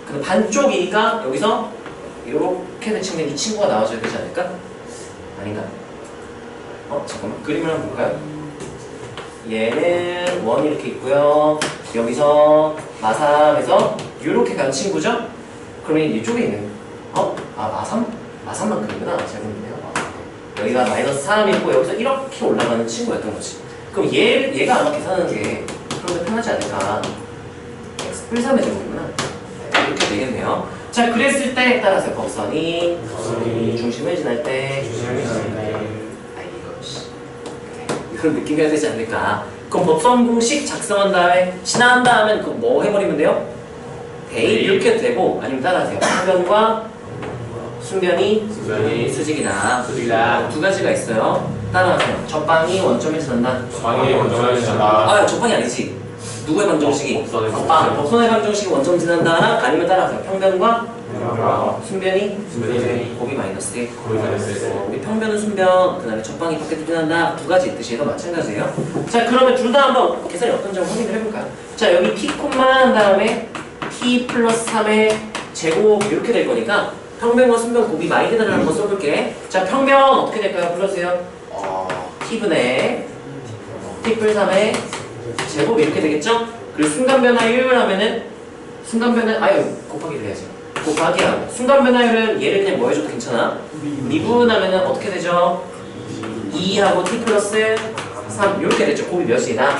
근데 반쪽이니까 여기서 이렇게 대칭된 이 친구가 나와줘야 되지 않을까? 아닌가? 잠깐만 그림을 한번 볼까요? 얘는 원이 이렇게 있고요. 여기서 마삼에서 이렇게 간 친구죠? 그러면 이쪽에 있는 마삼만큼이구나. 잘못했네요. 여기가 마이너스 3이고 여기서 이렇게 올라가는 친구였던 거지. 그럼 얘가 아마 계산하는 게 그런 게 편하지 않을까? x 플 3의 제곱이구나. 이렇게 되겠네요. 자, 그랬을 때 따라서 법선이 중심을 지날 때 이런 느낌이 해야 되지 않을까? 그럼 법선 공식 작성한 다음에 지나간 다음에 그 뭐 해버리면 돼요? 대입 이렇게 해도 되고, 아니면 따라하세요. 항변과 순변이 수직이다. 두 가지가 있어요. 따라하세요. 적방이 원점에 지난다. 적방이 아니지. 누구의 방정식이? 법선의 방정식이 원점 지난다랑 아니면 따라하세요. 평변과 순변이 순변이 곱이 마이너스 1. 거의 다 됐어요. 우리 평변은 순변, 그 다음에 적방이 밖에 뛰어난다. 두 가지 있듯이 얘도 마찬가지예요. 자, 그러면 둘 다 한번 계산이 어떤지 한번 확인을 해볼까요? 자, 여기 t 콤마 한 다음에 t 플러스 3의 제곱 이렇게 될 거니까 평변과 순변 곱이 마이너스를 한번 써볼게. 자, 평변 어떻게 될까요? 불러주세요. t분의 t 플러스 3의 제곱 이렇게 되겠죠? 그리고 순간 변화율 하면은 순간 변화 아유 곱하기를 해야지. 곱하기하고 순간 변화율은 얘를 그냥 뭐 해줘도 괜찮아. 미분하면은 어떻게 되죠? 2하고 t 플러스 3 이렇게 되죠. 곱이 몇이다?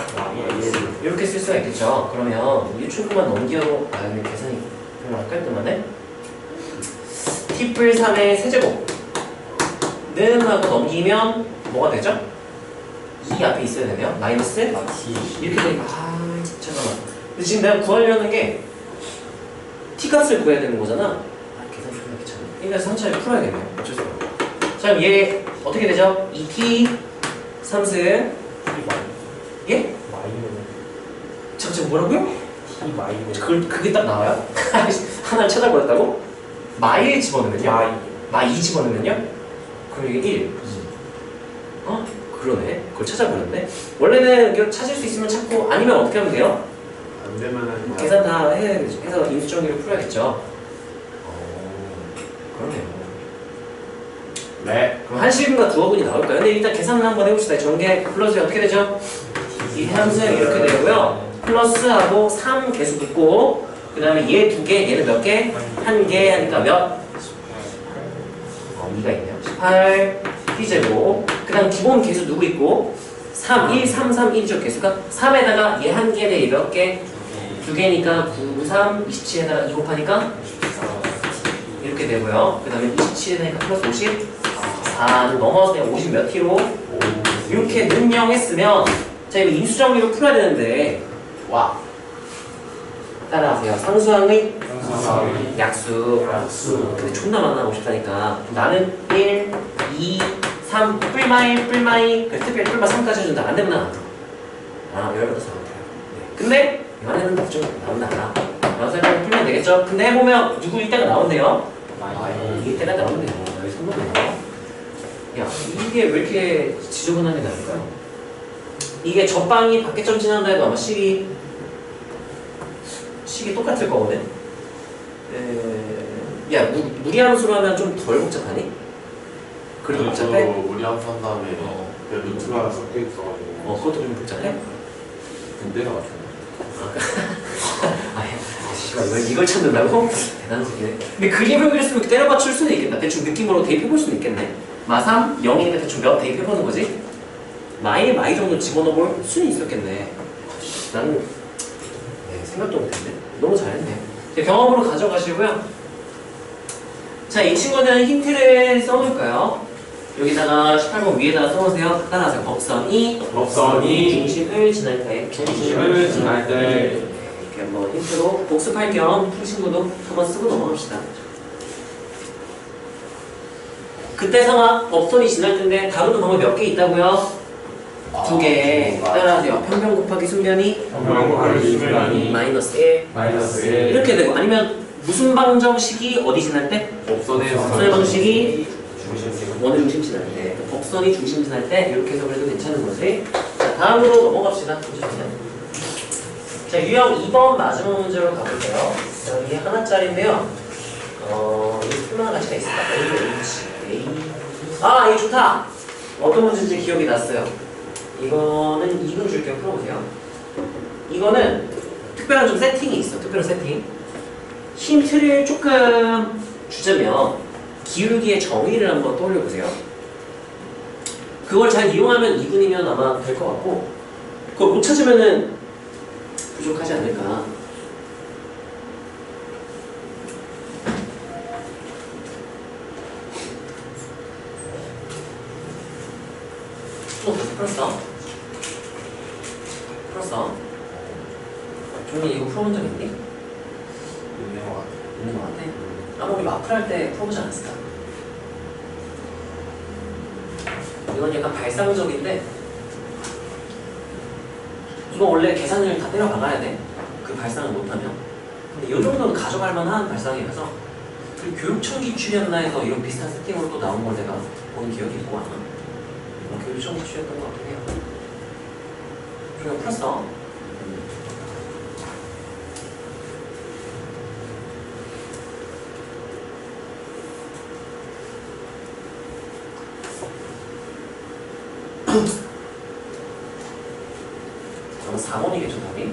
이렇게 쓸 수가 있겠죠. 그러면 유충분만 넘겨도 계산이 별로 안 깔끔하네. t 플러스 3의 세제곱 는 하고 넘기면 뭐가 되죠? 2 앞에 있어야 되네요. 마이너스 이렇게 되니까 잠깐만. 근데 지금 내가 구하려는 게 t 값을 구해야 되는 거잖아. 계산 좀 귀찮네. 일단 상차를 풀어야겠네요. 어쩔 수 없어. 자, 그럼 얘 어떻게 되죠? 2t 3승 예? 잠깐 뭐라고요? 그게 딱 나와요? 하나를 찾아버렸다고? 마일 집어넣으면요? 마이 집어넣으면요? 그럼 이게 1 어? 그러네. 그걸 찾아버렸네. 원래는 이거 찾을 수 있으면 찾고 아니면 어떻게 하면 돼요? 안 되면은 계산 다 해서 인수정리를 풀어야겠죠. 그러네요. 네. 그럼 한식분과 두어분이 나올까요? 근데 일단 계산을 한번 해봅시다. 전개 플러스 어떻게 되죠? 이 함수는 이렇게 되고요. 플러스하고 3 개수 붙고 그 다음에 얘 2개, 얘는 몇 개? 1개 하니까 몇? 2가 있네요. 18 t제곱 그 다음 기본 개수 누구 있고? 3, 1, 3, 3, 1이죠 개수가? 3에다가 얘 1개 대 얘 몇 개? 2개니까 9, 3, 27에다가 2 곱하니까 이렇게 되고요. 그 다음에 27에다가 플러스 50 4는 넘어서 그냥 50 몇 t로 이렇게 능령했으면 자 이거 인수정리로 풀어야 되는데 와 따라하세요. 상수항의 약수 근데 존나 만나고 싶다니까 나는 1, 2, 3 뿔마이 특별히 뿔마 3까지 해준다. 안 되면 안 들어. 열받아서 안 돼요. 근데 이번에는 좀 나온다. 나와서 일단 풀면 되겠죠? 근데 해보면 누구 이때가 나온대요? 이때가 나온대요. 여기 선보네요. 야 이게 왜 이렇게 지저분하게 나올까요? 이게 적방이 밖에점 지난다 해도 아마 식이 똑같을 거거든? 야 무리한 수로 하면 좀 덜 복잡하니? 그래도 복잡해? 우리 함수 한 다음에 루트가 섞여 있어가지고 그것도 좀 복잡해? 군대가 같은데. 이걸 찾는다고? 대단한 소리네. 근데 그림을 그렸으면 때려 맞출 수는 있겠다. 대충 느낌으로 대입해볼 수는 있겠네. 마3, 0이니까 대충 몇 대입해보는 거지? 마이 정도 집어넣어볼 수는 있었겠네. 나는 생각도 못했네. 너무 잘했네. 경험으로 가져가시고요. 자, 이 친구는 힌트를 써볼까요? 여기다가 18번 위에다가 써보세요. 따라하세요. 법선이 중심을 지날 때 이렇게 한번 힌트로 복습할 겸 친구도 한번 쓰고 넘어갑시다. 그때 상황 법선이 지날 텐데 다루는 방법이 몇 개 있다고요? 2개. 따라하세요. 평변 곱하기 순변이 마이너스 1 이렇게 되고 아니면 무슨 방정식이 어디 지날 때? 법선의 방정식이 원의 중심 지날 때 법선이 중심 지날 때 이렇게 해서 그래도 괜찮은 거지. 자 다음으로 넘어갑시다. 자 유형 2번 마지막 문제로 가볼게요. 여기 하나짜리인데요. 이 풀만한 가치가 있을까? A 이거 좋다. 어떤 문제인지 기억이 났어요. 이거는 2분 줄게요. 풀어보세요. 이거는 특별한 좀 세팅이 있어. 특별한 세팅. 힌트를 조금 주자면 기울기의 정의를 한번 떠올려보세요. 그걸 잘 이용하면 2분이면 아마 될 것 같고 그걸 못 찾으면은 부족하지 않을까. 풀었어. 종이 이거 풀어본 적 있니? 있는 것 같아. 아마 우리 마플 할 때 풀어보지 않았을까? 이건 약간 발상적인데 이거 원래 계산을 다 때려 박아야 돼. 그 발상을 못하면. 근데 이 정도는 가져갈 만한 발상이라서 그리고 교육청 기출이었나 해서 이런 비슷한 세팅으로 또 나온 걸 내가 본 기억이 있고 아마 교육청 기출이었던 것 같긴 해요. 그리고 풀었어. 아마 4번이겠죠, 답이?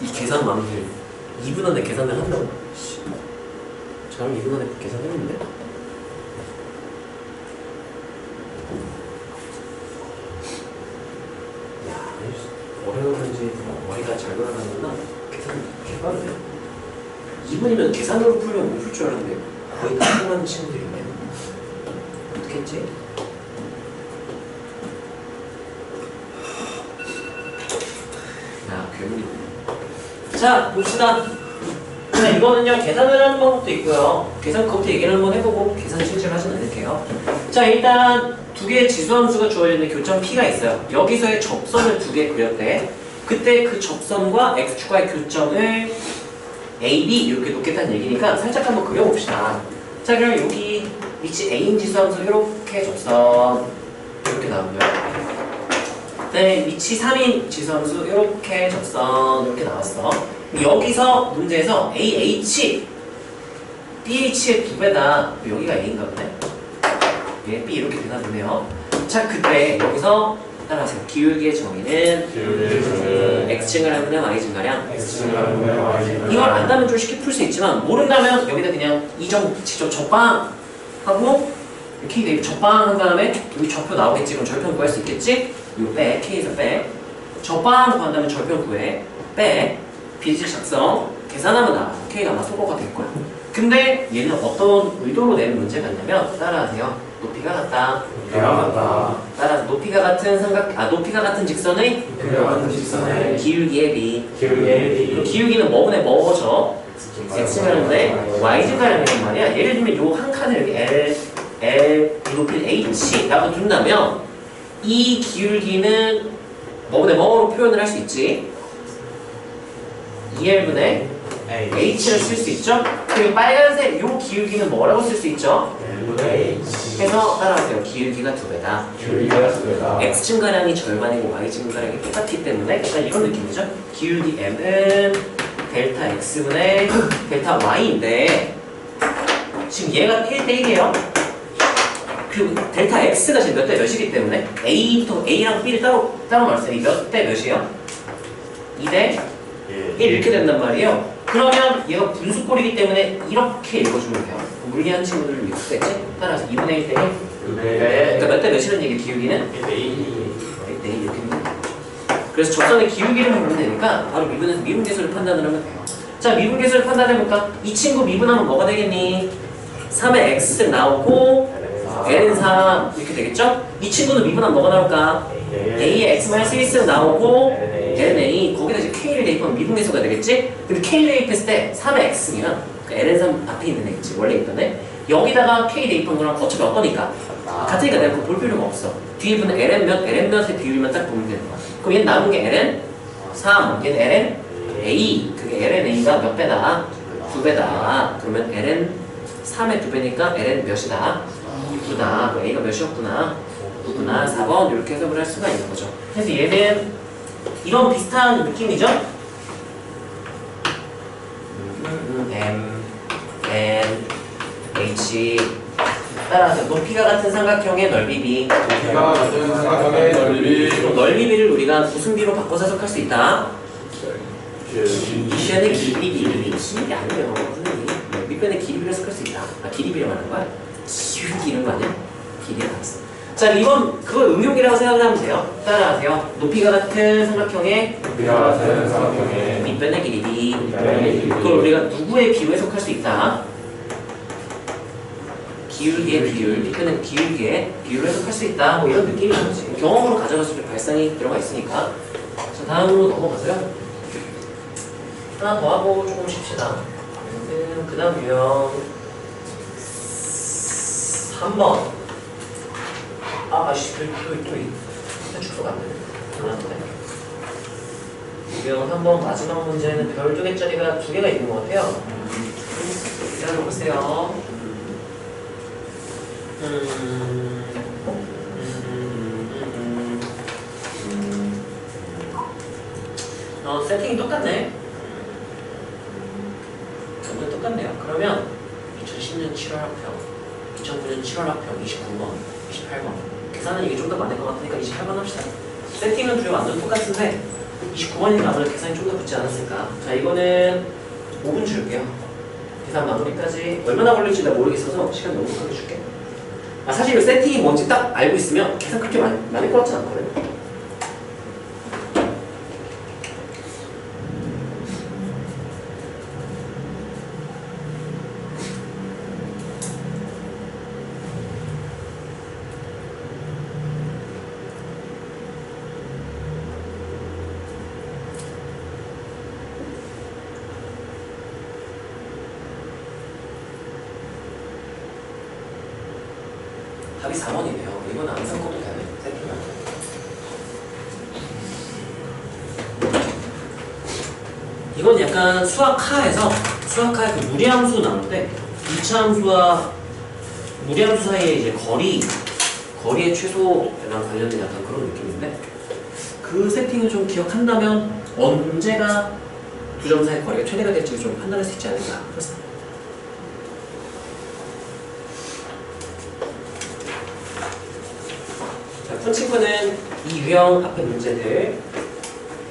이 계산 망들 2분 안에 계산을 한다고? 저랑 2분 안에 계산했는데? 야, 어려운 건지 머리가 잘 돌아가는구나. 계산 이렇게 빠르네. 2분이면 계산으로 풀면 못 풀 줄 알았는데 거의 다 통하는 친구들이네. 어떻게 했지? 자, 봅시다. 자, 이거는요, 계산을 하는 방법도 있고요. 계산 그것부터 얘기를 한번 해보고 계산 실제로 하진 않을게요. 자, 일단 두 개의 지수함수가 주어지는 교점 P가 있어요. 여기서의 접선을 두 개 그렸대. 그때 그 접선과 X축과의 교점을 A, B 이렇게 놓겠다는 얘기니까 살짝 한번 그려봅시다. 자, 그럼 여기 위치 A인 지수함수 이렇게 접선 이렇게 나오고요. 네, 위치 3인 지수함수 이렇게 접선 이렇게 나왔어. 여기서 문제에서 AH, BH의 2배다. 여기가 A인가 보네. 예, B 이렇게 되나 보네요. 자, 그때 여기서 따라하세요. 기울기의 정의는 X 증가량분의 Y 증가량. 이걸 안다면 좀 쉽게 풀 수 있지만 모른다면 여기다 그냥 이점 직접 적방 하고 K 적방 한 다음에 여기 좌표 나오겠지. 그럼 절편 구할 수 있겠지? 이거 빼, K에서 빼. 적방 구한다면 절편 구해. 빼. 비례식 작성. 계산하면 나와. K가 아마 소거가 될 거야. 근데 얘는 어떤 의도로 낸 문제가 있냐면 따라하세요. 높이가 같다. 따라서 높이가 같은 직선의 기울기의 B. 기울기는 뭐분의 뭐죠? X가량인데 Y증가량이란 말이야. 예를 들면 요 한 칸을 여기 L, 이 높이를 H라고 둔다면 이 기울기는 뭐분의 뭐로 표현을 할 수 있지? 2L분의 H를 쓸 수 있죠? 그리고 빨간색 요 기울기는 뭐라고 쓸 수 있죠? 해서 따라하세요. 기울기가 2배다. X 증가량이 절반이고 Y 증가량이 똑같기 때문에 일단 이런 느낌이죠? 기울기 M은 델타 X분의 델타 Y인데 지금 얘가 1대1이에요. 그리고 델타 X가 지금 몇 대 몇이기 때문에 A랑 B를 따로 말씀해. 몇 대 몇이에요? 2대 1 이렇게 된단 말이에요. 그러면 얘가 분수꼴이기 때문에 이렇게 읽어주면 돼요. 물리한 친구들을 위해서 쓰겠지? 따라서 2분의 1 대 1. 그러니까 몇 대 몇이라는 얘기 기울기는? 1대 1 이렇게 되는 거예요. 그래서 접선의 기울기를 보면 되니까 바로 미분에서 미분계수를 판단을 하면 돼요. 자, 미분계수를 판단해볼까? 이 친구 미분하면 뭐가 되겠니? 3의 X 나오고 L은 3 이렇게 되겠죠? 이 친구는 미분하면 뭐가 나올까? A의 X-1 나오고 L은 A 거기다 이제 K를 대입하면 미분계수가 되겠지? 근데 K를 대입했을 때 3의 X면 L은 3 앞에 있는 애겠지 원래 있던 애 여기다가 K 대입한 거랑 어차피 어떠니까? 같으니까 내가 그거 볼 필요가 없어. 뒤에 있는 Ln 몇의 비율만 딱 보면 되는 거야. 그럼 얘는 남은 게 Ln 3 얘는 Ln A 그게 Ln A가 몇 배다? 2배다. 그러면 Ln 3의 2배니까 Ln 몇이다? 9다. A가 몇이었구나? 9구나. 4번 이렇게 해석을 할 수가 있는 거죠. 그래서 얘는 이런 비슷한 느낌이죠? M, N, H 따라서 높이가 같은 삼각형의 넓이 B 그럼 넓이 B를 우리가 무슨 B로 바꿔서 해석할 수 있다? 밑변의 길이 B 길이 아니에요. 밑변의 길이 B로 해석할 수 있다. 길이 B로 말하는 거야? 기울기 이런 거 아니야? 길이가 나왔어. 자, 이번 그걸 응용이라고 생각을 하면 돼요. 따라하세요. 높이가 같은 삼각형의 밑변의 길이 B 그걸 우리가 누구의 B로 해석할 수 있다? 기울기의 비율, 밑변의 기울기의 비율을 해석할 수 있다. 뭐 이런 느낌인 거지. 경험으로 가져갔을 때 발상이 들어가 있으니까. 자, 다음으로 넘어가서요. 하나 더 하고 조금 쉽시다. 그 다음 유형 3번. 아씨, 또 축소가 안 되네. 하나인데. 유형 3번 마지막 문제는 별 2개짜리가 2개가 있는 것 같아요. 기다려보세요. 세팅이 똑같네. 완전 똑같네요. 그러면 2010년 7월 합평, 2009년 7월 합평, 29번, 28번. 계산은 이게 좀 더 많을 것 같으니까 28번 합시다. 세팅은 둘이 완전 똑같은데 29번이니까 아무래도 계산이 좀 더 붙지 않았을까. 자, 이거는 5분 줄게요. 계산 마무리까지 얼마나 걸릴지 나 모르겠어서 시간 너무 크게 줄게. 사실 이 세팅이 뭔지 딱 알고 있으면 계산 그렇게 많을 것 같진 않거든. 답이 4번이네요. 이건 안 섞어도 되네. 세팅은. 이건 약간 수학하에서 수학하에 그 무리함수 나오는데 2차 함수와 무리함수 사이에 이제 거리의 최소랑 관련된 약간 그런 느낌인데 그 세팅을 좀 기억한다면 언제가 두 점 사이 거리가 최대가 될지 좀 판단할 수 있지 않을까 그렇습니다. 푼 친구는 이 유형 앞에 문제들,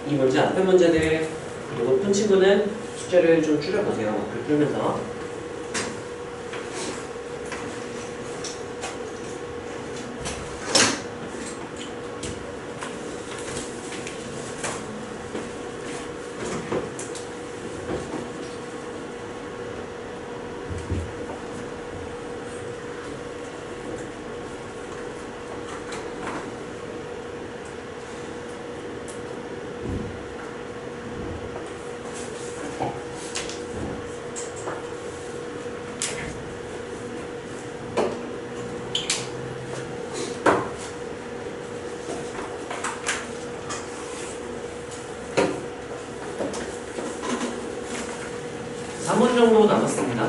이 문제 앞에 문제들, 그리고 푼 친구는 숙제를 좀 줄여보세요. 글 풀면서. 한 번 정도 남았습니다.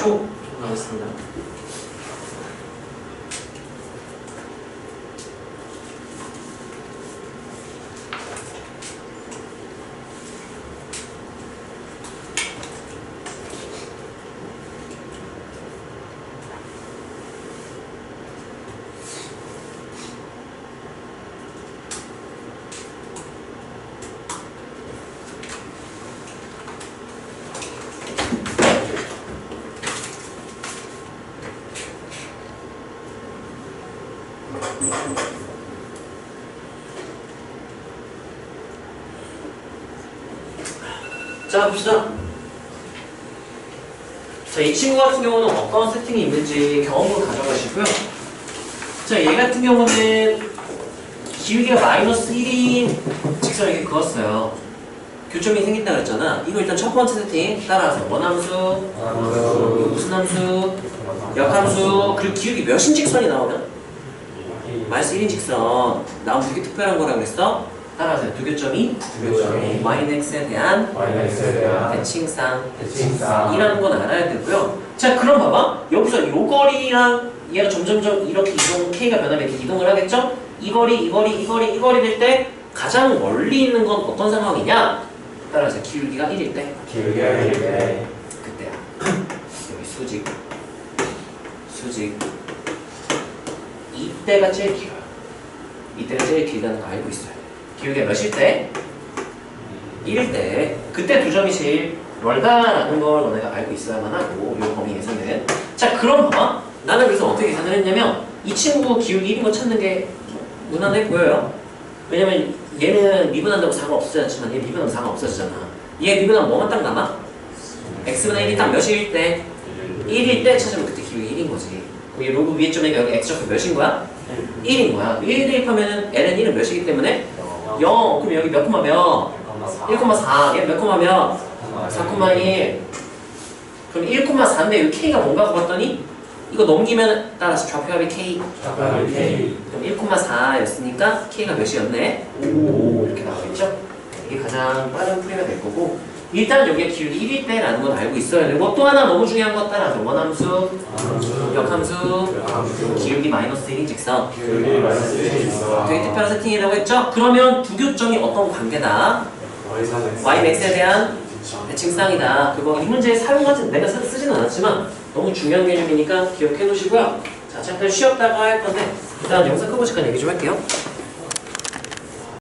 10초 나겠습니다. 자, 봅시다. 자, 이 친구 같은 경우는 어떤 세팅이 있는지 경험으로 가져가시고요. 자, 얘 같은 경우는 기울기가 마이너스 1인 직선을 이렇게 그었어요. 교점이 생긴다 그랬잖아. 이거 일단 첫 번째 세팅 따라하세요. 원함수, 무슨 함수, 역함수, 그리고 기울기 몇인 직선이 나오면? 마이너스 1인 직선. 나오면 되게 특별한 거라고 그랬어? 따라하세요. 두 교점이 yx에 대한 대칭상이라는 건 알아야 되고요. 자, 그럼 봐봐. 여기서 요 거리랑 얘가 점점점 이렇게 이동, k가 변하면 이렇게 이동을 하겠죠? 이 거리 될 때 가장 멀리 있는 건 어떤 상황이냐? 따라서 기울기가 1일 때. 그때야. 여기 수직. 이때가 제일 길어요. 이때가 제일 길다는 거 알고 있어요. 기울기가 몇일 때? 1일 때. 그때 두 점이 제일 멀다라는 걸 너네가 알고 있어야만 하고, 이 범위에서는. 자, 그럼 봐봐. 나는 그래서 어떻게 계산을 했냐면, 이 친구 기울기 1인 거 찾는 게 무난해 보여요. 왜냐면 얘는 미분한다고 4가 없어졌지만 얘 미분하면 4가 없어지잖아. 얘 미분하면 뭐만 딱 남아? x분의 1이 딱 몇일 때? 1일 때 찾으면 그때 기울기 1인 거지. 그럼 이 로그 위에 점에 여기 x좌표 몇인 거야? 1인 거야. 1 대입하면 ln 1은 몇이기 때문에? 0. 그럼 여기 몇 콤마 몇? 1,4. 얘 몇 콤마 몇? 4,1. 그럼 1,4인데 여기 k가 뭔가 봤더니 이거 넘기면 따라서 좌표합이 k. 그럼 1,4였으니까 k가 몇이었네? 5 이렇게 나오겠죠? 이게 가장 빠른 풀이가 될 거고, 일단 여기에 기울기 1일 때라는 건 알고 있어야 되고, 또 하나 너무 중요한 거 따라서 원함수, 역함수, 기울기 마이너스 1인 직선. 되게 특별한 세팅이라고 했죠? 그러면 두 교점이 어떤 관계다? yx에 대한 대칭상이다. 그거 이 문제에 사용하지, 내가 쓰지는 않았지만 너무 중요한 개념이니까 기억해 놓으시고요. 자, 잠깐 쉬었다가 할 건데 일단 영상 끄고 잠깐 얘기 좀 할게요.